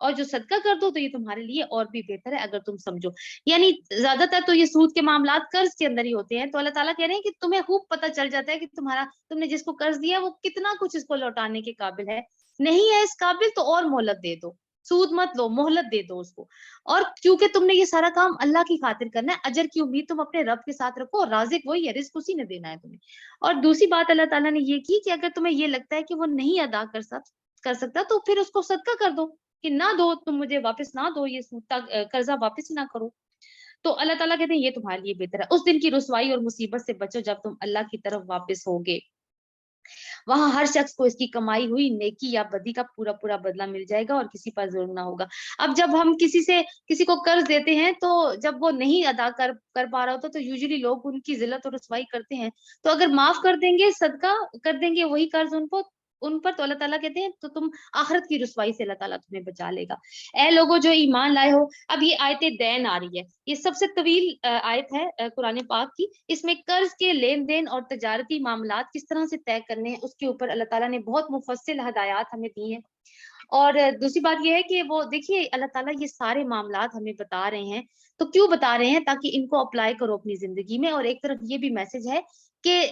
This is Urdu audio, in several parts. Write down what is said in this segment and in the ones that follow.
اور جو صدقہ کر دو تو یہ تمہارے لیے اور بھی بہتر ہے اگر تم سمجھو. یعنی زیادہ تر تو یہ سود کے معاملات قرض کے اندر ہی ہوتے ہیں. تو اللہ تعالیٰ کہہ رہے ہیں کہ تمہیں خوب پتہ چل جاتا ہے کہ تم نے جس کو قرض دیا وہ کتنا کچھ اس کو لوٹانے کے قابل ہے. نہیں ہے اس قابل تو اور مہلت دے دو. سود مت لو, مہلت دے دو اس کو. اور کیونکہ تم نے یہ سارا کام اللہ کی خاطر کرنا ہے, اجر کی امید تم اپنے رب کے ساتھ رکھو, اور رازق وہی ہے, رزق اسی نے دینا ہے تمہیں. اور دوسری بات اللہ تعالیٰ نے یہ کی کہ اگر تمہیں یہ لگتا ہے کہ وہ نہیں ادا کر سکتا تو پھر اس کو صدقہ کر دو, کہ نہ دو, تم مجھے واپس نہ دو, یہ قرضہ واپس ہی نہ کرو. تو اللہ تعالیٰ کہتے ہیں یہ تمہارے لیے بہتر ہے. اس دن کی رسوائی اور مصیبت سے بچو جب تم اللہ کی طرف واپس ہوگے. وہاں ہر شخص کو اس کی کمائی ہوئی نیکی یا بدی کا پورا پورا بدلہ مل جائے گا اور کسی پر ظلم نہ ہوگا. اب جب ہم کسی کو قرض دیتے ہیں تو جب وہ نہیں ادا کر پا رہا ہوتا تو یوزلی لوگ ان کی ذلت اور رسوائی کرتے ہیں. تو اگر معاف کر دیں گے, صدقہ کر دیں گے وہی قرض ان پر, تو اللہ تعالیٰ کہتے ہیں تو تم آخرت کی رسوائی سے اللہ تعالیٰ تمہیں بچا لے گا. اے لوگوں جو ایمان لائے ہو. اب یہ آیت دین آ رہی ہے, یہ سب سے طویل آیت ہے قرآن پاک کی. اس میں قرض کے لین دین اور تجارتی معاملات کس طرح سے طے کرنے ہیں اس کے اوپر اللہ تعالیٰ نے بہت مفصل ہدایات ہمیں دی ہیں. اور دوسری بات یہ ہے کہ وہ دیکھیے اللہ تعالیٰ یہ سارے معاملات ہمیں بتا رہے ہیں. تو کیوں بتا رہے ہیں؟ تاکہ ان کو اپلائی کرو اپنی زندگی میں. اور ایک طرف یہ بھی میسج ہے کہ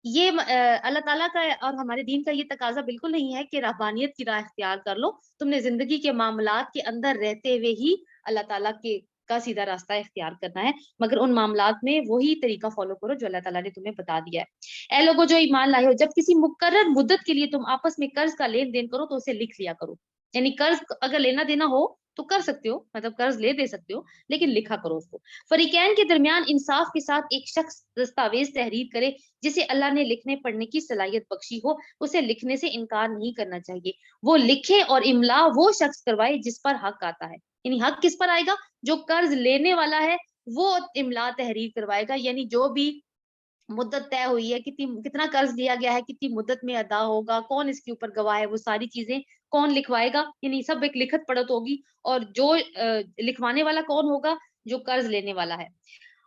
یہ اللہ تعالیٰ کا اور ہمارے دین کا یہ تقاضا بالکل نہیں ہے کہ رہبانیت کی راہ اختیار کر لو. تم نے زندگی کے معاملات کے اندر رہتے ہوئے ہی اللہ تعالیٰ کا سیدھا راستہ اختیار کرنا ہے, مگر ان معاملات میں وہی طریقہ فالو کرو جو اللہ تعالیٰ نے تمہیں بتا دیا ہے. اے لوگوں جو ایمان لائے ہو, جب کسی مقرر مدت کے لیے تم آپس میں قرض کا لین دین کرو تو اسے لکھ لیا کرو. یعنی قرض اگر لینا دینا ہو تو کر سکتے ہو, مطلب قرض لے دے سکتے ہو, لیکن لکھا کرو اس کو. فریقین کے درمیان انصاف کے ساتھ ایک شخص دستاویز تحریر کرے جسے اللہ نے لکھنے پڑھنے کی صلاحیت بخشی ہو, اسے لکھنے سے انکار نہیں کرنا چاہیے. وہ لکھے اور املا وہ شخص کروائے جس پر حق آتا ہے. یعنی حق کس پر آئے گا؟ جو قرض لینے والا ہے وہ املا تحریر کروائے گا. یعنی جو بھی مدت طے ہوئی ہے, کتنا قرض لیا گیا ہے, کتنی مدت میں ادا ہوگا, کون اس کے اوپر گواہ ہے, وہ ساری چیزیں کون لکھوائے گا. یعنی سب ایک لکھت پڑھت ہوگی. اور جو لکھوانے والا کون ہوگا؟ جو قرض لینے والا ہے.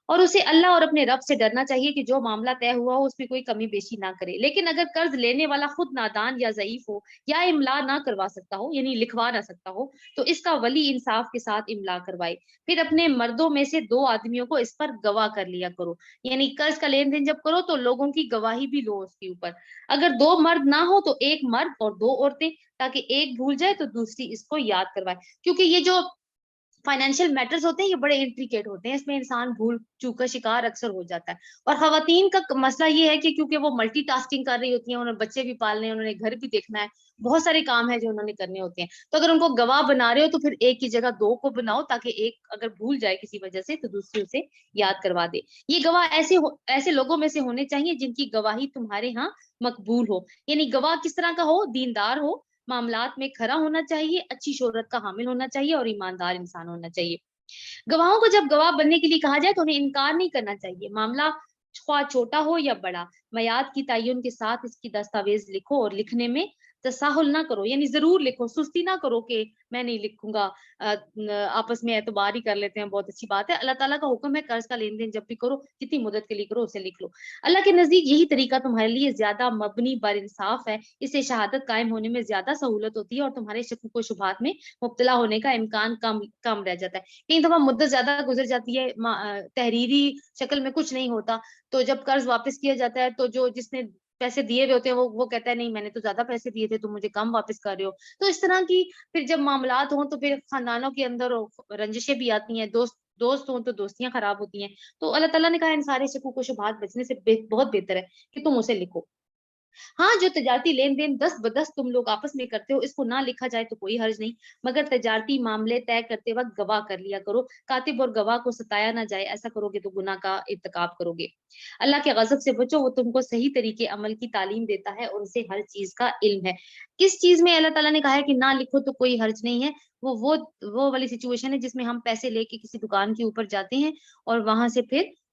اور اسے اللہ اور اپنے رب سے ڈرنا چاہیے کہ جو معاملہ طے ہوا ہو اس میں کوئی کمی بیشی نہ کرے. لیکن اگر قرض لینے والا خود نادان یا ضعیف ہو یا املا نہ کروا سکتا ہو, یعنی لکھوا نہ سکتا ہو, تو اس کا ولی انصاف کے ساتھ املا کروائے. پھر اپنے مردوں میں سے 2 آدمیوں کو اس پر گواہ کر لیا کرو. یعنی قرض کا لین دین جب کرو تو لوگوں کی گواہی بھی لو اس کے اوپر. اگر 2 مرد نہ ہو تو 1 مرد اور 2 عورتیں, تاکہ ایک بھول جائے تو دوسری اس کو یاد کروائے. کیونکہ یہ جو فائنینشیل میٹرز ہوتے ہیں یہ بڑے انٹریکیٹ ہوتے ہیں, اس میں انسان بھول چوک کا شکار اکثر ہو جاتا ہے. اور خواتین کا مسئلہ یہ ہے کہ کیونکہ وہ ملٹی ٹاسکنگ کر رہی ہوتی ہیں, انہوں نے بچے بھی پالنے ہیں, انہوں نے گھر بھی دیکھنا ہے, بہت سارے کام ہیں جو انہوں نے کرنے ہوتے ہیں. تو اگر ان کو گواہ بنا رہے ہو تو پھر ایک کی جگہ 2 کو بناؤ, تاکہ ایک اگر بھول جائے کسی وجہ سے تو دوسری اسے یاد کروا دے. یہ گواہ ایسے لوگوں میں سے ہونے چاہیے جن کی گواہی تمہارے ہاں مقبول ہو. یعنی گواہ کس طرح کا ہو؟ دیندار ہو, معاملات میں کھرا ہونا چاہیے, اچھی شہرت کا حامل ہونا چاہیے اور ایماندار انسان ہونا چاہیے. گواہوں کو جب گواہ بننے کے لیے کہا جائے تو انہیں انکار نہیں کرنا چاہیے. معاملہ خواہ چھوٹا ہو یا بڑا, میعاد کی تعین کے ساتھ اس کی دستاویز لکھو اور لکھنے میں تساہل نہ کرو. یعنی ضرور لکھو, سستی نہ کرو کہ میں نہیں لکھوں گا, آپس میں اعتبار ہی کر لیتے ہیں, بہت اچھی بات ہے. اللہ تعالیٰ کا حکم ہے قرض کا لین دین جب بھی کرو جتنی مدت کے لیے کرو اسے لکھ لو. اللہ کے نزدیک یہی طریقہ تمہارے لیے زیادہ مبنی بر انصاف ہے. اس سے شہادت قائم ہونے میں زیادہ سہولت ہوتی ہے اور تمہارے شک و شبہات میں مبتلا ہونے کا امکان کم رہ جاتا ہے. کئی دفعہ مدت زیادہ گزر جاتی ہے, تحریری شکل میں کچھ نہیں ہوتا, تو جب قرض واپس کیا جاتا ہے تو جس نے پیسے دیے ہوئے ہوتے ہیں وہ کہتا ہے نہیں میں نے تو زیادہ پیسے دیے تھے, تم مجھے کم واپس کر رہے ہو. تو اس طرح کی پھر جب معاملات ہوں تو پھر خاندانوں کے اندر رنجشیں بھی آتی ہیں, دوست ہوں تو دوستیاں خراب ہوتی ہیں. تو اللہ تعالیٰ نے کہا ان سارے شکوک و شبہات بچنے سے بہت بہتر ہے کہ تم اسے لکھو. ہاں جو تجارتی لین دین دست بدست تم لوگ آپس میں کرتے ہو اس کو نہ لکھا جائے تو کوئی حرج نہیں, مگر تجارتی معاملے طے کرتے وقت گواہ کر لیا کرو. کاتب اور گواہ کو ستایا نہ جائے, ایسا کرو گے تو گناہ کا ارتکاب کرو گے. اللہ کے غضب سے بچو, وہ تم کو صحیح طریقے عمل کی تعلیم دیتا ہے اور اسے ہر چیز کا علم ہے. کس چیز میں اللہ تعالیٰ نے کہا ہے کہ نہ لکھو تو کوئی حرج نہیں ہے؟ وہ والی سچویشن ہے جس میں ہم پیسے لے کے کسی دکان کے اوپر جاتے ہیں اور وہاں سے پھر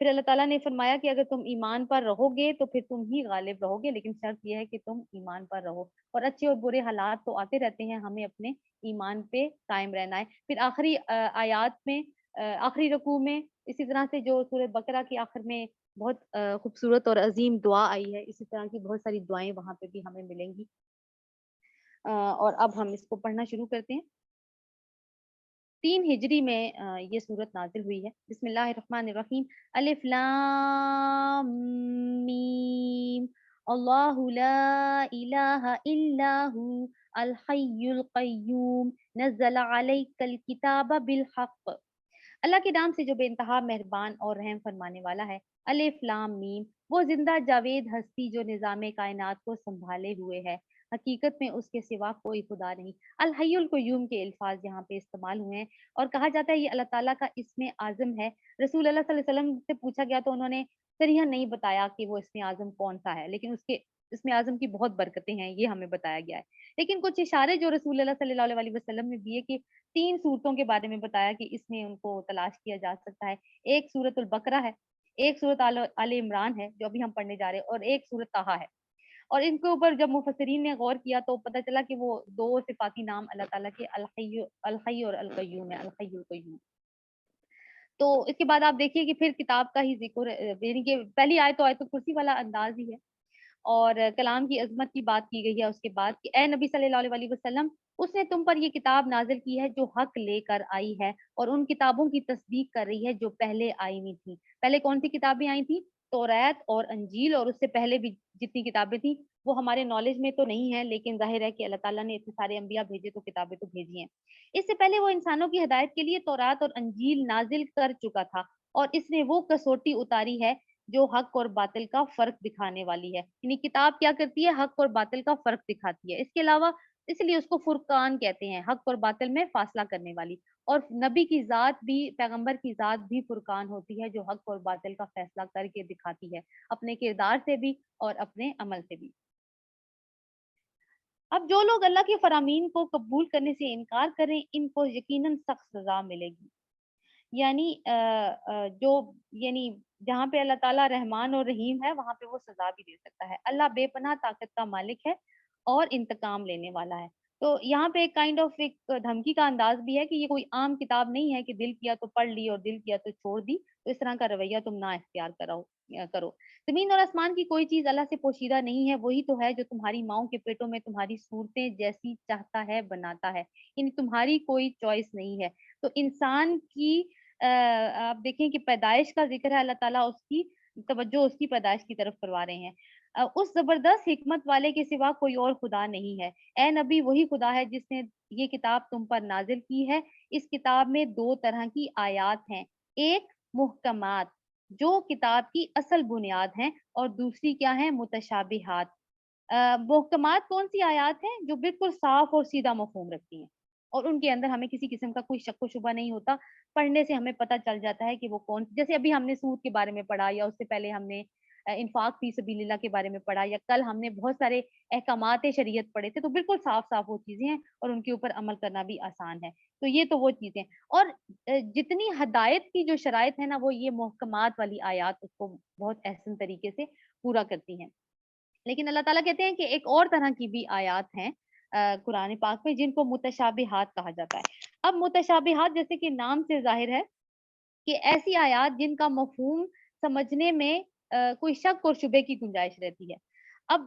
پھر اللہ تعالیٰ نے فرمایا کہ اگر تم ایمان پر رہو گے تو پھر تم ہی غالب رہو گے، لیکن شرط یہ ہے کہ تم ایمان پر رہو، اور اچھے اور برے حالات تو آتے رہتے ہیں، ہمیں اپنے ایمان پہ قائم رہنا ہے۔ پھر آخری آیات میں، آخری رکوع میں اسی طرح سے جو سورہ بقرہ کے آخر میں بہت خوبصورت اور عظیم دعا آئی ہے، اسی طرح کی بہت ساری دعائیں وہاں پہ بھی ہمیں ملیں گی۔ اور اب ہم اس کو پڑھنا شروع کرتے ہیں۔ 3 ہجری میں یہ صورت نازل ہوئی ہے۔ بسم اللہ الرحمن الرحیم۔ الف لام میم، اللہ لا الہ الا ہو الحی القیوم نزل علیک الکتاب بالحق۔ اللہ کے نام سے جو بے انتہا مہربان اور رحم فرمانے والا ہے۔ الف لام میم، وہ زندہ جاوید ہستی جو نظام کائنات کو سنبھالے ہوئے ہے، حقیقت میں اس کے سوا کوئی خدا نہیں۔ الحی القیوم کے الفاظ یہاں پہ استعمال ہوئے ہیں، اور کہا جاتا ہے یہ اللہ تعالیٰ کا اسم اعظم ہے۔ رسول اللہ صلی اللہ علیہ وسلم سے پوچھا گیا تو انہوں نے صریحا نہیں بتایا کہ وہ اسم اعظم کون سا ہے، لیکن اس کے اسم اعظم کی بہت برکتیں ہیں، یہ ہمیں بتایا گیا ہے۔ لیکن کچھ اشارے جو رسول اللہ صلی اللہ علیہ وسلم نے دیے کہ 3 صورتوں کے بارے میں بتایا کہ اس میں ان کو تلاش کیا جا سکتا ہے۔ ایک سورۃ البقرہ ہے، ایک سورۃ آل عمران ہے جو ابھی ہم پڑھنے جا رہے ہیں، اور ایک سورۃ طٰہٰ ہے۔ اور ان کے اوپر جب مفسرین نے غور کیا تو پتہ چلا کہ وہ 2 صفاتی نام اللہ تعالیٰ کے الحی اور القیوم ہے، الحی القیوم۔ تو اس کے بعد آپ دیکھیے کہ پھر کتاب کا ہی ذکر، یعنی کہ پہلی آیت تو آیت الکرسی والا انداز ہی ہے، اور کلام کی عظمت کی بات کی گئی ہے اس کے بعد کہ اے نبی صلی اللہ علیہ وسلم، اس نے تم پر یہ کتاب نازل کی ہے جو حق لے کر آئی ہے اور ان کتابوں کی تصدیق کر رہی ہے جو پہلے آئی ہوئی تھیں۔ پہلے کون سی کتابیں آئی تھیں؟ توریت اور انجیل، اور اس سے پہلے بھی جتنی کتابیں تھیں وہ ہمارے نالج میں تو نہیں ہے، لیکن ظاہر ہے کہ اللہ تعالیٰ نے اتنے سارے انبیاء بھیجے تو کتابیں تو بھیجی ہیں۔ اس سے پہلے وہ انسانوں کی ہدایت کے لیے تورات اور انجیل نازل کر چکا تھا، اور اس نے وہ کسوٹی اتاری ہے جو حق اور باطل کا فرق دکھانے والی ہے۔ یعنی کتاب کیا کرتی ہے؟ حق اور باطل کا فرق دکھاتی ہے۔ اس کے علاوہ اس لیے اس کو فرقان کہتے ہیں، حق اور باطل میں فاصلہ کرنے والی۔ اور نبی کی ذات بھی، پیغمبر کی ذات بھی فرقان ہوتی ہے جو حق اور باطل کا فیصلہ کر کے دکھاتی ہے، اپنے کردار سے بھی اور اپنے عمل سے بھی۔ اب جو لوگ اللہ کے فرامین کو قبول کرنے سے انکار کریں، ان کو یقیناً سخت سزا ملے گی۔ یعنی جو، یعنی جہاں پہ اللہ تعالیٰ رحمان اور رحیم ہے وہاں پہ وہ سزا بھی دے سکتا ہے۔ اللہ بے پناہ طاقت کا مالک ہے اور انتقام لینے والا ہے۔ تو یہاں پہ ایک دھمکی کا انداز بھی ہے کہ یہ کوئی عام کتاب نہیں ہے کہ دل کیا تو پڑھ لی اور دل کیا تو چھوڑ دی، تو اس طرح کا رویہ تم نہ اختیار کرو۔ زمین اور آسمان کی کوئی چیز اللہ سے پوشیدہ نہیں ہے، وہی تو ہے جو تمہاری ماؤں کے پیٹوں میں تمہاری صورتیں جیسی چاہتا ہے بناتا ہے، یعنی تمہاری کوئی چوائس نہیں ہے۔ تو انسان کی آپ دیکھیں کہ پیدائش کا ذکر ہے، اللہ تعالیٰ اس کی توجہ اس کی پیدائش کی طرف کروا رہے ہیں۔ اس زبردست حکمت والے کے سوا کوئی اور خدا نہیں ہے۔ اے نبی، وہی خدا ہے جس نے یہ کتاب تم پر نازل کی ہے۔ اس کتاب میں 2 طرح کی آیات ہیں، ایک محکمات جو کتاب کی اصل بنیاد ہیں، اور دوسری کیا ہیں؟ متشابہات۔ محکمات کون سی آیات ہیں؟ جو بالکل صاف اور سیدھا مفہوم رکھتی ہیں، اور ان کے اندر ہمیں کسی قسم کا کوئی شک و شبہ نہیں ہوتا۔ پڑھنے سے ہمیں پتہ چل جاتا ہے کہ وہ کون، جیسے ابھی ہم نے سود کے بارے میں پڑھا، یا اس سے پہلے ہم نے انفاق فی سبیل اللہ کے بارے میں پڑھا، یا کل ہم نے بہت سارے احکامات شریعت پڑھے تھے، تو بالکل صاف صاف وہ چیزیں ہیں اور ان کے اوپر عمل کرنا بھی آسان ہے۔ تو یہ تو وہ چیزیں، اور جتنی ہدایت کی جو شرائط ہے نا، وہ یہ محکمات والی آیات اس کو بہت احسن طریقے سے پورا کرتی ہیں۔ لیکن اللہ تعالیٰ کہتے ہیں کہ ایک اور طرح کی بھی آیات ہیں قرآن پاک میں جن کو متشابہات کہا جاتا ہے۔ اب متشابہات جیسے کہ نام سے ظاہر ہے کہ ایسی آیات جن کا مفہوم سمجھنے میں کوئی شک اور شبے کی گنجائش رہتی ہے۔ اب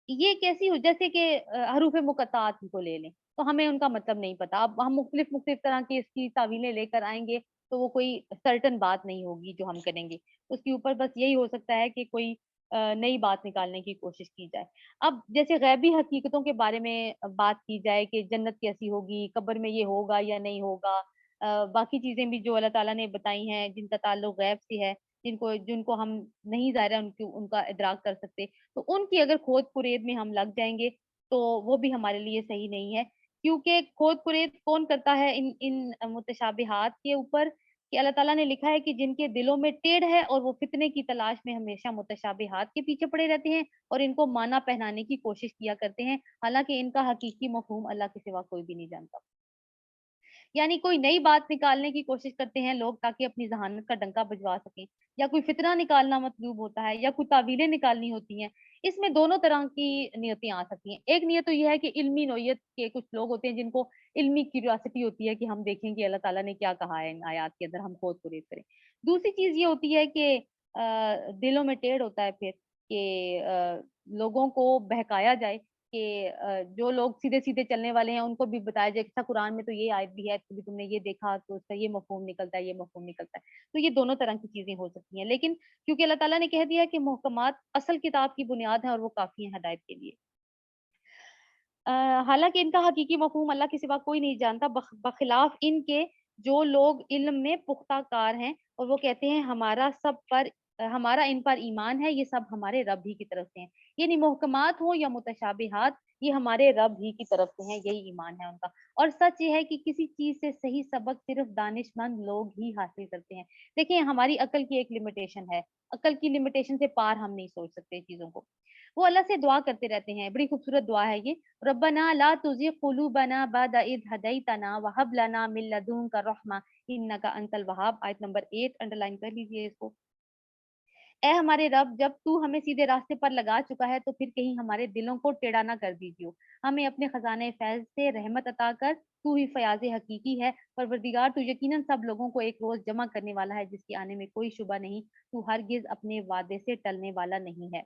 یہ کیسی ہو، جیسے کہ حروف مقطعات کو لے لیں تو ہمیں ان کا مطلب نہیں پتا، اب ہم مختلف طرح کی اس کی تعویلیں لے کر آئیں گے تو وہ کوئی سرٹن بات نہیں ہوگی جو ہم کریں گے، اس کے اوپر بس یہی ہو سکتا ہے کہ کوئی نئی بات نکالنے کی کوشش کی جائے۔ اب جیسے غیبی حقیقتوں کے بارے میں بات کی جائے کہ جنت کیسی ہوگی، قبر میں یہ ہوگا یا نہیں ہوگا، باقی چیزیں بھی جو اللہ تعالیٰ نے بتائی ہیں جن کا تعلق غیب سے ہے، جن کو ہم نہیں ظاہر ہے ان کا ادراک کر سکتے، تو ان کی اگر کھود کرید میں ہم لگ جائیں گے تو وہ بھی ہمارے لیے صحیح نہیں ہے، کیونکہ کھود کرید کون کرتا ہے ان متشابہات کے اوپر؟ کہ اللہ تعالیٰ نے لکھا ہے کہ جن کے دلوں میں ٹیڑھ ہے اور وہ فتنے کی تلاش میں ہمیشہ متشابہات کے پیچھے پڑے رہتے ہیں اور ان کو معنی پہنانے کی کوشش کیا کرتے ہیں، حالانکہ ان کا حقیقی مفہوم اللہ کے سوا کوئی بھی نہیں جانتا۔ یعنی کوئی نئی بات نکالنے کی کوشش کرتے ہیں لوگ تاکہ اپنی ذہانت کا ڈنکا بجوا سکیں، یا کوئی فتنہ نکالنا مطلوب ہوتا ہے، یا کوئی تعویلیں نکالنی ہوتی ہیں۔ اس میں دونوں طرح کی نیتیں آ سکتی ہیں۔ ایک نیت تو یہ ہے کہ علمی نوعیت کے کچھ لوگ ہوتے ہیں جن کو علمی کیوریاسٹی ہوتی ہے کہ ہم دیکھیں کہ اللہ تعالیٰ نے کیا کہا ہے ان آیات کے اندر، ہم کھود پرید کریں۔ دوسری چیز یہ ہوتی ہے کہ دلوں میں ٹیڑھ ہوتا ہے پھر کہ لوگوں کو بہکایا جائے کہ جو لوگ سیدھے سیدھے چلنے والے ہیں ان کو بھی بتایا جائے کہ اچھا قرآن میں تو یہ آیت بھی ہے، کبھی تم نے یہ دیکھا تو اس کا یہ مفہوم نکلتا ہے، یہ مفہوم نکلتا ہے۔ تو یہ دونوں طرح کی چیزیں ہو سکتی ہیں، لیکن کیونکہ اللہ تعالیٰ نے کہہ دیا کہ محکمات اصل کتاب کی بنیاد ہیں اور وہ کافی ہیں ہدایت کے لیے۔ حالانکہ ان کا حقیقی مفہوم اللہ کے سوا کوئی نہیں جانتا، بخلاف ان کے جو لوگ علم میں پختہ کار ہیں اور وہ کہتے ہیں ہمارا ان پر ایمان ہے، یہ سب ہمارے رب ہی کی طرف سے ہیں۔ یعنی محکمات ہوں یا متشابہات، یہ ہمارے رب ہی کی طرف سے ہیں، یہی ایمان ہے ان کا۔ اور سچ یہ ہے کہ کسی چیز سے صحیح سبق صرف دانش مند لوگ ہی حاصل کرتے ہیں۔ دیکھیں ہماری عقل کی ایک لمیٹیشن ہے، عقل کی لمیٹیشن سے پار ہم نہیں سوچ سکتے چیزوں کو۔ وہ اللہ سے دعا کرتے رہتے ہیں، بڑی خوبصورت دعا ہے یہ، ربنا لا تزغ قلوبنا بعد اذ ہدیتنا وہب لنا من لدنک رحمہ انک انت الوہاب، آیت نمبر 8 انڈر لائن کر لیجیے اس کو۔ اے ہمارے رب، جب تو ہمیں سیدھے راستے پر لگا چکا ہے تو پھر کہیں ہمارے دلوں کو ٹیڑھا نہ کر دیجیو، ہمیں اپنے خزانے فیض سے رحمت عطا کر، تو ہی فیاض حقیقی ہے۔ پروردگار تو یقیناً سب لوگوں کو ایک روز جمع کرنے والا ہے جس کے آنے میں کوئی شبہ نہیں، تو ہرگز اپنے وعدے سے ٹلنے والا نہیں ہے۔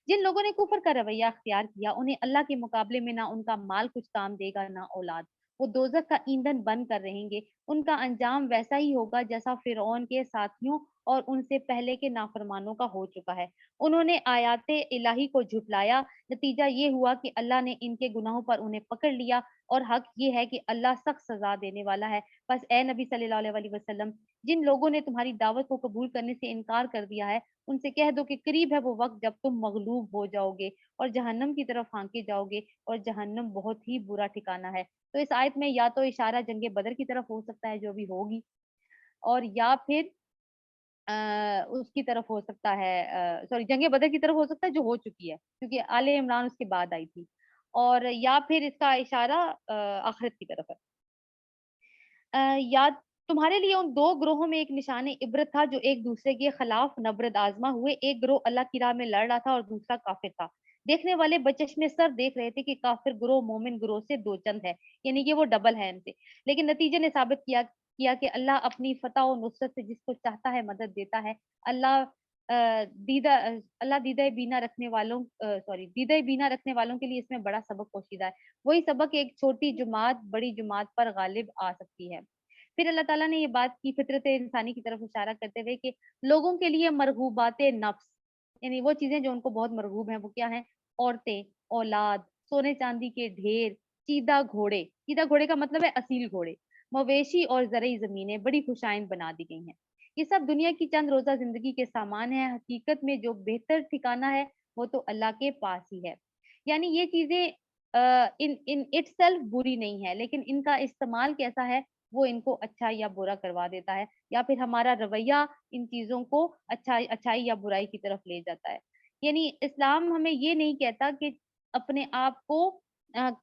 جن لوگوں نے کفر کا رویہ اختیار کیا انہیں اللہ کے مقابلے میں نہ ان کا مال کچھ کام دے گا نہ اولاد، وہ دوزخ کا ایندھن بن کر رہیں گے، ان کا انجام ویسا ہی ہوگا جیسا فرعون کے ساتھیوں اور ان سے پہلے کے نافرمانوں کا ہو چکا ہے۔ انہوں نے آیات الہی کو جھٹلایا، نتیجہ یہ ہوا کہ اللہ نے ان کے گناہوں پر انہیں پکڑ لیا، اور حق یہ ہے کہ اللہ سخت سزا دینے والا ہے۔ بس اے نبی صلی اللہ علیہ وسلم، جن لوگوں نے تمہاری دعوت کو قبول کرنے سے انکار کر دیا ہے ان سے کہہ دو کہ قریب ہے وہ وقت جب تم مغلوب ہو جاؤ گے اور جہنم کی طرف ہانکے جاؤ گے، اور جہنم بہت ہی برا ٹھکانہ ہے۔ تو اس آیت میں یا تو اشارہ جنگ بدر کی طرف ہو سکتا ہے جو بھی ہوگی، اور یا پھر اس کی طرف ہو سکتا ہے، سوری جنگ بدر کی طرف ہو سکتا ہے جو ہو چکی ہے کیونکہ آل عمران اس کے بعد آئی تھی، اور یا پھر اس کا اشارہ آخرت کی طرف ہے۔ یا تمہارے لیے ان دو گروہوں میں ایک نشان عبرت تھا جو ایک دوسرے کے خلاف نبرد آزما ہوئے، ایک گروہ اللہ کی راہ میں لڑ رہا تھا اور دوسرا کافر تھا۔ دیکھنے والے بچشمے سر دیکھ رہے تھے کہ کافر گروہ مومن گروہ سے دو چند ہے، یعنی کہ وہ ڈبل ہے ان سے، لیکن نتیجے نے ثابت کیا کہ اللہ اپنی فتح و نصرت سے جس کو چاہتا ہے مدد دیتا ہے۔ اللہ دیدہ بینا رکھنے والوں دیدہ بینا رکھنے والوں کے لیے اس میں بڑا سبق پوشیدہ ہے۔ وہی سبق ایک چھوٹی جماعت بڑی جماعت پر غالب آ سکتی ہے۔ پھر اللہ تعالیٰ نے یہ بات کی فطرت انسانی کی طرف اشارہ کرتے ہوئے کہ لوگوں کے لیے مرغوبات نفس، یعنی وہ چیزیں جو ان کو بہت مرغوب ہیں وہ کیا ہیں؟ عورتیں، اولاد، سونے چاندی کے ڈھیر، چیدہ گھوڑے، چیدہ گھوڑے کا مطلب ہے اصیل گھوڑے، مویشی اور زرعی زمینیں بڑی خوشائند بنا دی گئی ہیں۔ یہ سب دنیا کی چند روزہ زندگی کے سامان ہیں، حقیقت میں جو بہتر ٹھکانہ ہے وہ تو اللہ کے پاس ہی ہے۔ یعنی یہ چیزیں ان اٹ سیلف بری نہیں ہے، لیکن ان کا استعمال کیسا ہے وہ ان کو اچھا یا برا کروا دیتا ہے، یا پھر ہمارا رویہ ان چیزوں کو اچھائی یا برائی کی طرف لے جاتا ہے۔ یعنی اسلام ہمیں یہ نہیں کہتا کہ اپنے آپ کو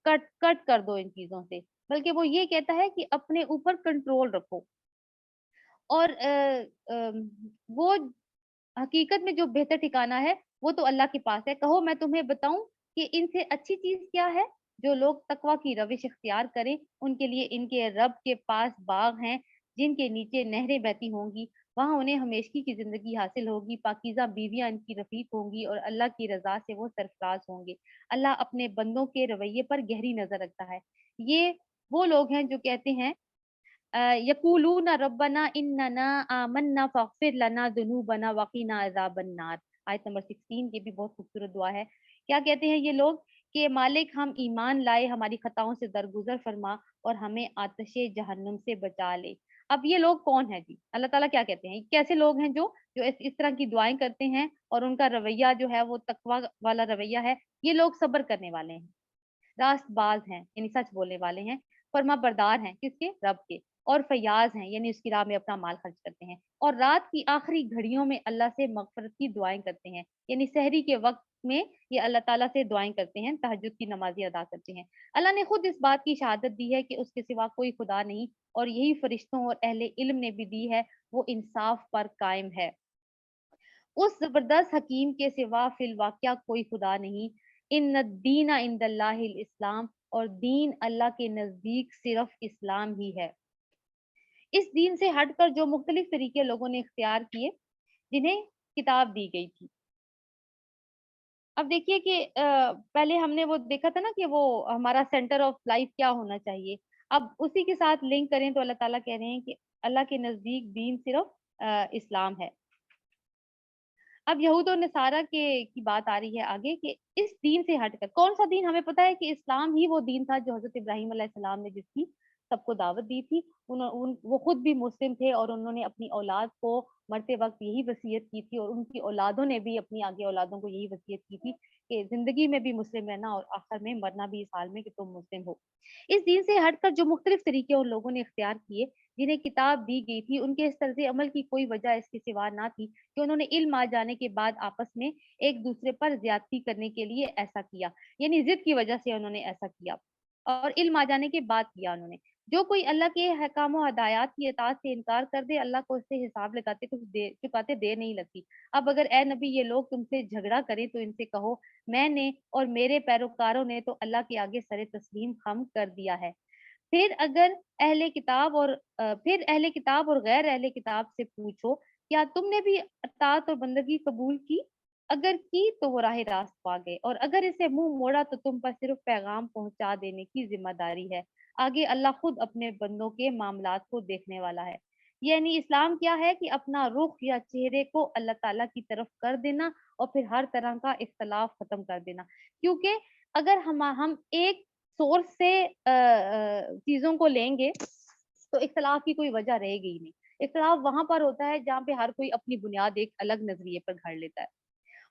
کٹ کر دو ان چیزوں سے، بلکہ وہ یہ کہتا ہے کہ اپنے اوپر کنٹرول رکھو، اور وہ حقیقت میں جو بہتر ٹھکانہ ہے وہ تو اللہ کے پاس ہے۔ کہو میں تمہیں بتاؤں کہ ان سے اچھی چیز کیا ہے؟ جو لوگ تقوی کی روش اختیار کریں ان کے لیے ان کے رب کے پاس باغ ہیں جن کے نیچے نہریں بہتی ہوں گی، وہاں انہیں ہمیشگی کی زندگی حاصل ہوگی، پاکیزہ بیویاں ان کی رفیق ہوں گی اور اللہ کی رضا سے وہ سرفراز ہوں گے۔ اللہ اپنے بندوں کے رویے پر گہری نظر رکھتا ہے۔ یہ وہ لوگ ہیں جو کہتے ہیں یقولون ربنا اننا آمنا فاغفر لنا ذنوبنا وقنا عذاب النار، آیت نمبر 16، یہ بھی بہت خوبصورت دعا ہے۔ کیا کہتے ہیں یہ لوگ کہ مالک ہم ایمان لائے، ہماری خطاؤں سے درگزر فرما اور ہمیں آتش جہنم سے بچا لے۔ اب یہ لوگ کون ہیں جی؟ اللہ تعالیٰ کیا کہتے ہیں؟ کیسے لوگ ہیں جو اس طرح کی دعائیں کرتے ہیں اور ان کا رویہ جو ہے وہ تقوی والا رویہ ہے؟ یہ لوگ صبر کرنے والے ہیں، راست باز ہیں یعنی سچ بولنے والے ہیں، فرما بردار ہیں کس کے؟ رب کے، اور فیاض ہیں یعنی اس کی راہ میں اپنا مال خرچ کرتے ہیں، اور رات کی آخری گھڑیوں میں اللہ سے مغفرت کی دعائیں کرتے ہیں، یعنی سحری کے وقت میں یہ اللہ تعالیٰ سے دعائیں کرتے ہیں، تہجد کی نمازیں ادا کرتے ہیں۔ اللہ نے خود اس بات کی شہادت دی ہے کہ اس کے سوا کوئی خدا نہیں، اور یہی فرشتوں اور اہل علم نے بھی دی ہے، وہ انصاف پر قائم ہے۔ اس زبردست حکیم کے سوا فی الواقعہ کوئی خدا نہیں۔ ان الدین عند اللہ الاسلام، اور دین اللہ کے نزدیک صرف اسلام ہی ہے۔ اس دین سے ہٹ کر جو مختلف طریقے لوگوں نے اختیار کیے، جنہیں کتاب دی گئی تھی۔ اب دیکھیے کہ پہلے ہم نے وہ دیکھا تھا نا کہ وہ ہمارا سینٹر آف لائف کیا ہونا چاہیے۔ اب اسی کے ساتھ لنک کریں تو اللہ تعالیٰ کہہ رہے ہیں کہ اللہ کے نزدیک دین صرف اسلام ہے۔ اب یہود و نصارہ کی بات آ رہی ہے آگے کہ اس دین سے ہٹ کر کون سا دین؟ ہمیں پتا ہے کہ اسلام ہی وہ دین تھا جو حضرت ابراہیم علیہ السلام نے جس کی سب کو دعوت دی تھی۔ وہ خود بھی مسلم تھے، اور انہوں نے اپنی اولاد کو مرتے وقت یہی وصیت کی تھی، اور ان کی اولادوں نے بھی اپنی آگے اولادوں کو یہی وصیت کی تھی کہ زندگی میں بھی مسلم رہنا اور آخر میں مرنا بھی اس حال میں کہ تم مسلم ہو۔ اس دین سے ہٹ کر جو مختلف طریقے ان لوگوں نے اختیار کیے، جنہیں کتاب دی گئی تھی، ان کے اس طرز عمل کی کوئی وجہ اس کے سوا نہ تھی کہ انہوں نے علم آ جانے کے بعد آپس میں ایک دوسرے پر زیادتی کرنے کے لیے ایسا کیا، یعنی ضد کی وجہ سے انہوں نے ایسا کیا، اور علم آ جانے کے بعد کیا انہوں نے۔ جو کوئی اللہ کے حکام و ہدایات کی اطاعت سے انکار کر دے، اللہ کو اس سے حساب لگاتے چکاتے دیر نہیں لگتی۔ اب اگر اے نبی یہ لوگ تم سے جھگڑا کریں تو ان سے کہو، میں نے اور میرے پیروکاروں نے تو اللہ کے آگے سر تسلیم خم کر دیا ہے۔ پھر اگر اہل کتاب اور پھر اہل کتاب اور غیر اہل کتاب سے پوچھو، کیا تم نے بھی اطاعت اور بندگی قبول کی؟ اگر کی تو وہ راہ راست پا گئے، اور اگر اسے منہ موڑا تو تم پر صرف پیغام پہنچا دینے کی ذمہ داری ہے۔ آگے اللہ خود اپنے بندوں کے معاملات کو دیکھنے والا ہے۔ یعنی اسلام کیا ہے کہ اپنا رخ یا چہرے کو اللہ تعالیٰ کی طرف کر دینا، اور پھر ہر طرح کا اختلاف ختم کر دینا۔ کیونکہ اگر ہم ایک سورس سے چیزوں کو لیں گے تو اختلاف کی کوئی وجہ رہے گی ہی نہیں۔ اختلاف وہاں پر ہوتا ہے جہاں پہ ہر کوئی اپنی بنیاد ایک الگ نظریے پر گھڑ لیتا ہے۔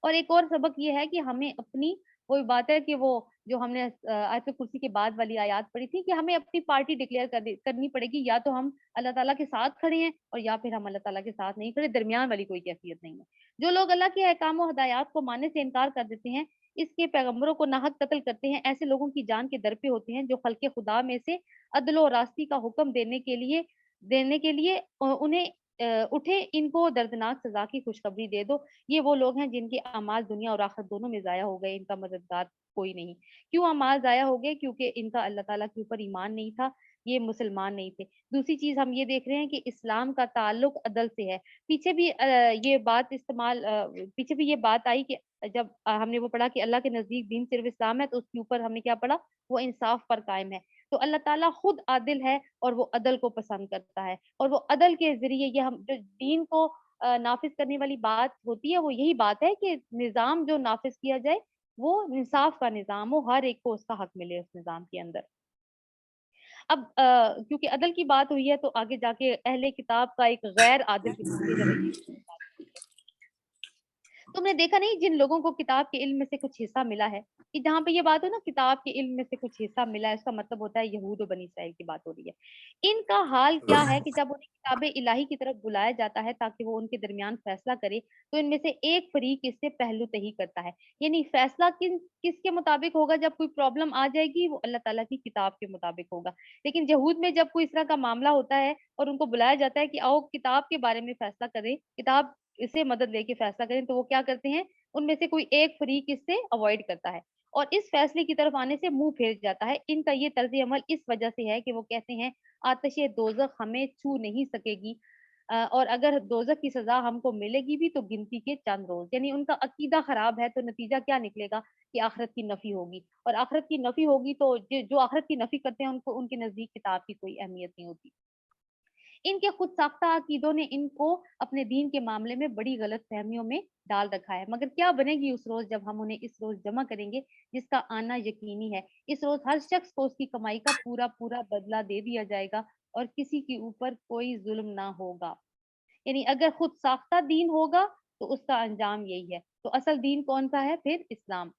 اور ایک اور سبق یہ ہے کہ ہمیں اپنی، وہی بات ہے کہ وہ جو ہم نے آیت کرسی کے بعد والی آیات پڑھی تھی، کہ ہمیں اپنی پارٹی ڈکلیئر کرنی پڑے گی، یا تو ہم اللہ تعالیٰ کے ساتھ کھڑے ہیں اور یا پھر ہم اللہ تعالیٰ کے ساتھ نہیں کھڑے، درمیان والی کوئی کیفیت نہیں ہے۔ جو لوگ اللہ کے احکام و ہدایات کو ماننے سے انکار کر دیتے ہیں، اس کے پیغمبروں کو ناحق قتل کرتے ہیں، ایسے لوگوں کی جان کے در پہ ہوتے ہیں جو خلق خدا میں سے عدل و راستی کا حکم دینے کے لیے انہیں اٹھے، ان کو دردناک سزا کی خوشخبری دے دو۔ یہ وہ لوگ ہیں جن کے اعمال دنیا اور آخرت دونوں میں ضائع ہو گئے، ان کا مددگار کوئی نہیں۔ کیوں اعمال ضائع ہو گئے؟ کیونکہ ان کا اللہ تعالیٰ کے اوپر ایمان نہیں تھا، یہ مسلمان نہیں تھے۔ دوسری چیز ہم یہ دیکھ رہے ہیں کہ اسلام کا تعلق عدل سے ہے۔ پیچھے بھی یہ بات آئی کہ جب ہم نے وہ پڑھا کہ اللہ کے نزدیک دین صرف اسلام ہے، تو اس کے اوپر ہم نے کیا پڑھا؟ وہ انصاف پر قائم ہے۔ تو اللہ تعالیٰ خود عادل ہے، اور وہ عدل کو پسند کرتا ہے، اور وہ عدل کے ذریعے یہ ہم جو دین کو نافذ کرنے والی بات ہوتی ہے، وہ یہی بات ہے کہ نظام جو نافذ کیا جائے وہ انصاف کا نظام ہو، ہر ایک کو اس کا حق ملے اس نظام کے اندر۔ اب کیونکہ عدل کی بات ہوئی ہے تو آگے جا کے اہل کتاب کا ایک غیر عادل قسم کے رویے کی بات ہوئی ہے۔ تم نے دیکھا نہیں جن لوگوں کو کتاب کے علم میں سے کچھ حصہ ملا ہے، کہ جہاں پہ یہ بات ہو نا کتاب کے علم میں سے کچھ حصہ ملا ہے، اس کا مطلب ہوتا ہے یہود و بنی اسرائیل کی بات ہو رہی ہے۔ ان کا حال کیا ہے کہ جب انہیں کتاب الہی کی طرف بلایا جاتا ہے تاکہ وہ ان کے درمیان فیصلہ کرے، تو ان میں سے ایک فریق اس سے پہلو تہی کرتا ہے۔ یعنی فیصلہ کس کے مطابق ہوگا؟ جب کوئی پرابلم آ جائے گی، وہ اللہ تعالیٰ کی کتاب کے مطابق ہوگا۔ لیکن یہود میں جب کوئی اس طرح کا معاملہ ہوتا ہے اور ان کو بلایا جاتا ہے کہ آؤ کتاب کے بارے میں فیصلہ کریں، کتاب اسے مدد لے کے فیصلہ کریں، تو وہ کیا کرتے ہیں؟ ان میں سے کوئی ایک فریق اس سے اوائڈ کرتا ہے اور اس فیصلے کی طرف آنے سے منہ پھیر جاتا ہے۔ ان کا یہ طرز عمل اس وجہ سے ہے کہ وہ کہتے ہیں آتش دوزخ ہمیں چھو نہیں سکے گی، اور اگر دوزخ کی سزا ہم کو ملے گی بھی تو گنتی کے چند روز۔ یعنی ان کا عقیدہ خراب ہے، تو نتیجہ کیا نکلے گا؟ کہ آخرت کی نفی ہوگی، اور آخرت کی نفی ہوگی تو جو آخرت کی نفی کرتے ہیں ان کو ان کے نزدیک کتاب کی کوئی اہمیت نہیں ہوتی۔ ان کے خود ساختہ عقیدوں نے ان کو اپنے دین کے معاملے میں بڑی غلط فہمیوں میں ڈال رکھا ہے۔ مگر کیا بنے گی اس روز جب ہم انہیں اس روز جمع کریں گے جس کا آنا یقینی ہے۔ اس روز ہر شخص کو اس کی کمائی کا پورا پورا بدلہ دے دیا جائے گا، اور کسی کے اوپر کوئی ظلم نہ ہوگا۔ یعنی اگر خود ساختہ دین ہوگا تو اس کا انجام یہی ہے۔ تو اصل دین کون سا ہے پھر؟ اسلام۔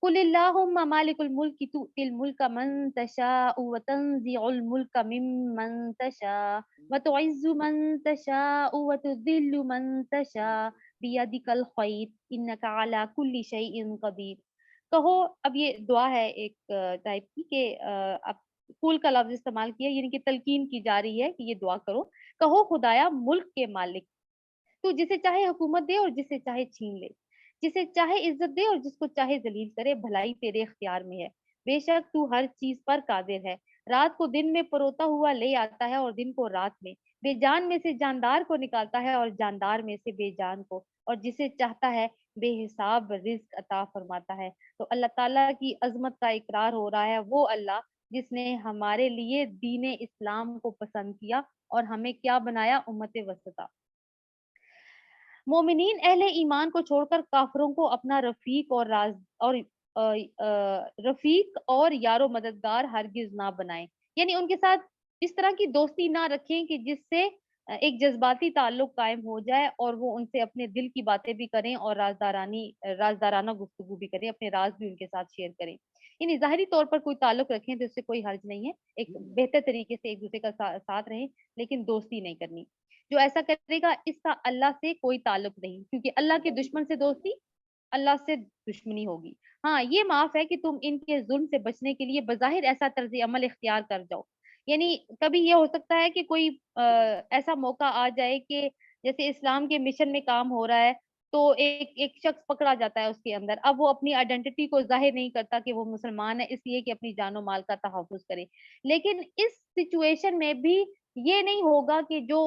قل اللہم مالک الملک تؤتی الملک من تشاء وتنزع الملک ممن تشاء وتعز من تشاء وتذل من تشاء بیدک الخیر انک علی کل شیء قدیر. کہو، اب یہ دعا ہے ایک ٹائپ کی کہ اب کل کا لفظ استعمال کیا، یعنی کہ تلقین کی جا رہی ہے کہ یہ دعا کرو. کہو خدایا ملک کے مالک، تو جسے چاہے حکومت دے اور جسے چاہے چھین لے، جسے چاہے عزت دے اور جس کو چاہے ذلیل کرے، بھلائی تیرے اختیار میں ہے. بے شک تو ہر چیز پر قادر ہے. رات کو دن میں پروتا ہوا لے آتا ہے اور دن کو رات میں، بے جان میں سے جاندار کو نکالتا ہے اور جاندار میں سے بے جان کو، اور جسے چاہتا ہے بے حساب رزق عطا فرماتا ہے. تو اللہ تعالیٰ کی عظمت کا اقرار ہو رہا ہے، وہ اللہ جس نے ہمارے لیے دین اسلام کو پسند کیا اور ہمیں کیا بنایا، امت وسطیٰ. مومنین اہل ایمان کو چھوڑ کر کافروں کو اپنا رفیق اور اور رفیق اور یار و مددگار ہرگز نہ بنائیں، یعنی ان کے ساتھ اس طرح کی دوستی نہ رکھیں کہ جس سے ایک جذباتی تعلق قائم ہو جائے اور وہ ان سے اپنے دل کی باتیں بھی کریں اور رازدارانہ گفتگو بھی کریں، اپنے راز بھی ان کے ساتھ شیئر کریں. یعنی ظاہری طور پر کوئی تعلق رکھیں تو اس سے کوئی حرج نہیں ہے، ایک بہتر طریقے سے ایک دوسرے کا ساتھ رہیں، لیکن دوستی نہیں کرنی. جو ایسا کرے گا اس کا اللہ سے کوئی تعلق نہیں، کیونکہ اللہ کے دشمن سے دوستی اللہ سے دشمنی ہوگی. ہاں یہ معاف ہے کہ تم ان کے ظلم سے بچنے کے لیے بظاہر ایسا طرز عمل اختیار کر جاؤ. یعنی کبھی یہ ہو سکتا ہے کہ کوئی ایسا موقع آ جائے کہ جیسے اسلام کے مشن میں کام ہو رہا ہے، تو ایک شخص پکڑا جاتا ہے اس کے اندر، اب وہ اپنی آئیڈینٹی کو ظاہر نہیں کرتا کہ وہ مسلمان ہے، اس لیے کہ اپنی جان و مال کا تحفظ کرے. لیکن اس سچویشن میں بھی یہ نہیں ہوگا کہ جو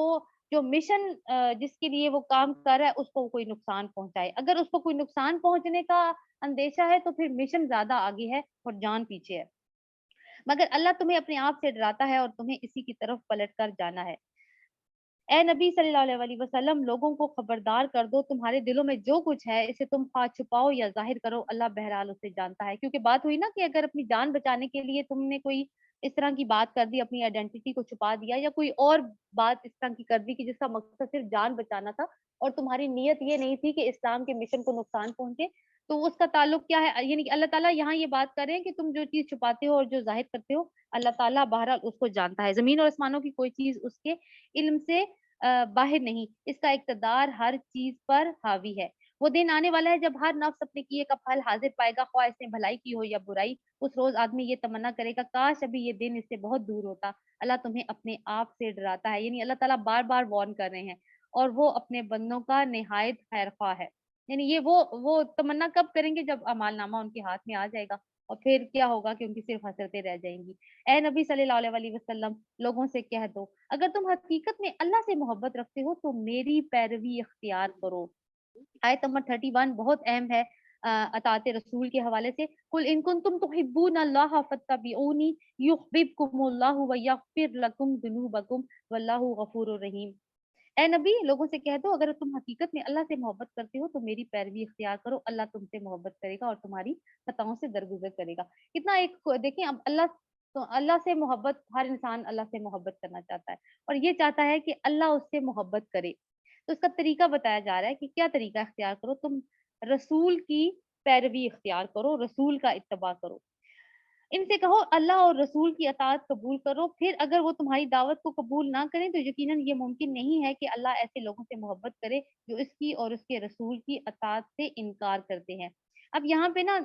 مشن جس کے لیے وہ کام کر رہا ہے اس کو کوئی نقصان پہنچائے. اگر اس کو کوئی نقصان پہنچنے کا اندیشہ ہے تو پھر مشن زیادہ آگے ہے اور جان پیچھے ہے. مگر اللہ تمہیں اپنے آپ سے ڈراتا ہے اور تمہیں اسی کی طرف پلٹ کر جانا ہے. اے نبی صلی اللہ علیہ وسلم، لوگوں کو خبردار کر دو، تمہارے دلوں میں جو کچھ ہے اسے تم خواہ چھپاؤ یا ظاہر کرو، اللہ بہرحال اسے جانتا ہے. کیونکہ بات ہوئی نا کہ اگر اپنی جان بچانے کے لیے تم نے کوئی اس طرح کی بات کر دی، اپنی آئیڈینٹی کو چھپا دیا یا کوئی اور بات اس طرح کی کر دی کہ جس کا مقصد صرف جان بچانا تھا اور تمہاری نیت یہ نہیں تھی کہ اسلام کے مشن کو نقصان پہنچے، تو اس کا تعلق کیا ہے؟ یعنی کہ اللہ تعالیٰ یہاں یہ بات کر رہے ہیں کہ تم جو چیز چھپاتے ہو اور جو ظاہر کرتے ہو، اللہ تعالیٰ بہرحال اس کو جانتا ہے. زمین اور آسمانوں کی کوئی چیز اس کے علم سے باہر نہیں، اس کا اقتدار ہر چیز پر حاوی ہے. وہ دن آنے والا ہے جب ہر نفس اپنے کیے کا پھل حاضر پائے گا، خواہ اس نے بھلائی کی ہو یا برائی. اس روز آدمی یہ تمنا کرے گا کاش ابھی یہ دن اس سے بہت دور ہوتا. اللہ تمہیں اپنے آپ سے ڈراتا ہے، یعنی اللہ تعالیٰ بار بار وارن کر رہے ہیں، اور وہ اپنے بندوں کا نہایت خیر خواہ ہے. یعنی یہ وہ تمنا کب کریں گے؟ جب اعمال نامہ ان کے ہاتھ میں آ جائے گا، اور پھر کیا ہوگا کہ ان کی صرف حسرتیں رہ جائیں گی. اے نبی صلی اللہ علیہ وسلم، لوگوں سے کہہ دو اگر تم حقیقت میں اللہ سے محبت رکھتے ہو تو میری پیروی اختیار کرو. آیت نمبر 31 بہت اہم ہے اطاعت رسول کے حوالے سے. قل ان کنتم تحبون اللہ فاتبعونی یحببکم اللہ ویغفر لکم ذنوبکم واللہ غفور رحیم. اے نبی، لوگوں سے کہہ دو اگر تم حقیقت میں اللہ سے محبت کرتے ہو تو میری پیروی اختیار کرو، اللہ تم سے محبت کرے گا اور تمہاری خطاؤں سے درگزر کرے گا. کتنا ایک دیکھیں، اب اللہ سے محبت، ہر انسان اللہ سے محبت کرنا چاہتا ہے اور یہ چاہتا ہے کہ اللہ اس سے محبت کرے. تو اس کا طریقہ بتایا جا رہا ہے کہ کیا طریقہ اختیار کرو. تم رسول کی پیروی اختیار کرو، رسول کا اتباع کرو. ان سے کہو اللہ اور رسول کی اطاعت قبول کرو. پھر اگر وہ تمہاری دعوت کو قبول نہ کریں تو یقیناً یہ ممکن نہیں ہے کہ اللہ ایسے لوگوں سے محبت کرے جو اس کی اور اس کے رسول کی اطاعت سے انکار کرتے ہیں. اب یہاں پہ نا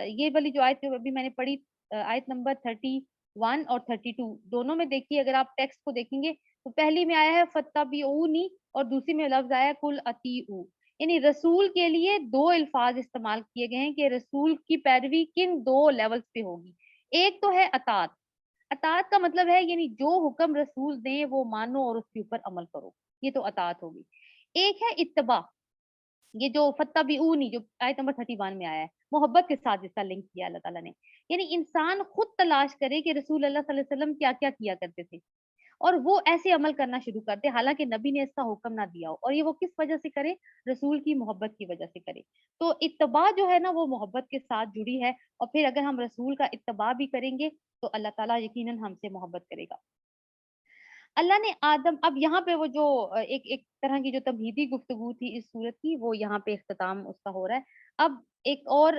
یہ والی جو آیت جو ابھی میں نے پڑھی، آیت نمبر 31 اور 32 دونوں میں دیکھیے، اگر آپ ٹیکسٹ کو دیکھیں گے تو پہلی میں آیا ہے فتبعونی اور دوسری میں لفظ آیا ہے قل اطیعوا. یعنی رسول کے لیے دو الفاظ استعمال کیے گئے ہیں کہ رسول کی پیروی کن دو لیولز پہ ہوگی. ایک تو ہے اطاعت. اطاعت کا مطلب ہے یعنی جو حکم رسول دیں وہ مانو اور اس کے اوپر عمل کرو، یہ تو اطاعت ہوگی. ایک ہے اتباع، یہ جو فتبعونی جو آیت نمبر 31 میں آیا ہے، محبت کے ساتھ اس کا لنک کیا اللہ تعالیٰ نے. یعنی انسان خود تلاش کرے کہ رسول اللہ صلی اللہ علیہ وسلم کیا کیا کیا کرتے تھے اور وہ ایسے عمل کرنا شروع کرتے حالانکہ نبی نے اس کا حکم نہ دیا ہو، اور یہ وہ کس وجہ سے کرے؟ رسول کی محبت کی وجہ سے کرے. تو اتباع جو ہے نا وہ محبت کے ساتھ جڑی ہے، اور پھر اگر ہم رسول کا اتباع بھی کریں گے تو اللہ تعالیٰ یقیناً ہم سے محبت کرے گا. اللہ نے آدم، اب یہاں پہ وہ جو ایک طرح کی جو تمہیدی گفتگو تھی اس صورت کی، وہ یہاں پہ اختتام اس کا ہو رہا ہے. اب ایک اور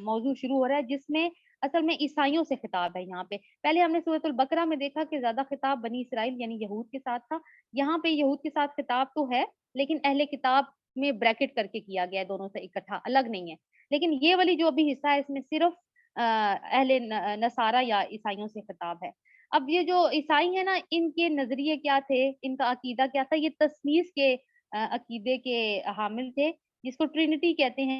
موضوع شروع ہو رہا ہے جس میں اصل میں عیسائیوں سے خطاب ہے یہاں پہ. پہلے ہم نے سورۃ البقرہ میں دیکھا کہ زیادہ خطاب بنی اسرائیل یعنی یہود کے ساتھ تھا. یہاں پہ یہود کے ساتھ خطاب تو ہے لیکن اہل کتاب میں بریکٹ کر کے کیا گیا ہے، دونوں سے اکٹھا الگ نہیں ہے. لیکن یہ والی جو ابھی حصہ ہے اس میں صرف اہل نصارہ یا عیسائیوں سے خطاب ہے. اب یہ جو عیسائی ہیں نا، ان کے نظریے کیا تھے، ان کا عقیدہ کیا تھا؟ یہ تثلیث کے عقیدے کے حامل تھے، جس کو ٹرینٹی کہتے ہیں.